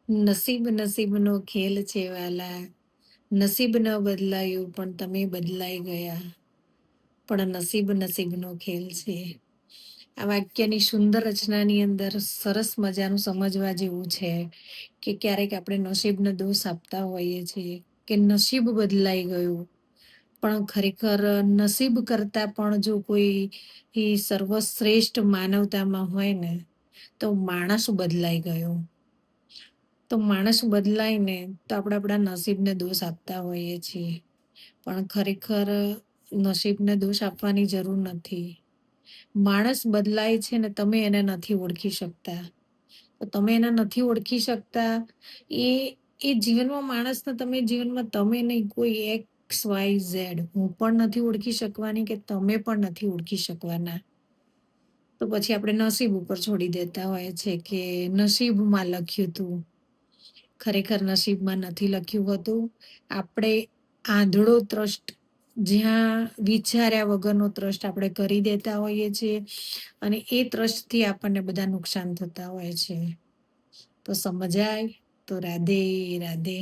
નસીબ નસીબનો ખેલ છે વાલા, નસીબ ન બદલાયું પણ તમે બદલાઈ ગયા, પણ નસીબ નસીબનો ખેલ છે. આ વાક્યની સુંદર રચનાની અંદર સરસ મજાનું સમજવા જેવું છે કે ક્યારેક આપણે નસીબને દોષ આપતા હોઈએ છીએ કે નસીબ બદલાઈ ગયું, પણ ખરેખર નસીબ કરતા પણ જો કોઈ સર્વશ્રેષ્ઠ માનવતામાં હોય ને તો માણસ બદલાઈ ગયો. તો માણસ બદલાય ને તો આપણે આપણા નસીબને દોષ આપતા હોઈએ છીએ, પણ ખરેખર નસીબને દોષ આપવાની જરૂર નથી. માણસ બદલાય છે ને તમે એને નથી ઓળખી શકતા. તો તમે એને નથી ઓળખી શકતા એ એ જીવનમાં માણસને તમે જીવનમાં તમે નહીં, કોઈ એક્સ વાય ઝેડ હું પણ નથી ઓળખી શકવાની કે તમે પણ નથી ઓળખી શકવાના. તો પછી આપણે નસીબ ઉપર છોડી દેતા હોય છે કે નસીબમાં લખ્યું તું. ખરેખર નસીબમાં નથી લખ્યું હતું. આપણે આંધળો ટ્રસ્ટ, જ્યાં વિચાર્યા વગરનો ટ્રસ્ટ આપણે કરી દેતા હોઈએ છીએ અને એ ટ્રસ્ટથી આપણને બધા નુકસાન થતા હોય છે. તો સમજાય તો રાધે રાધે.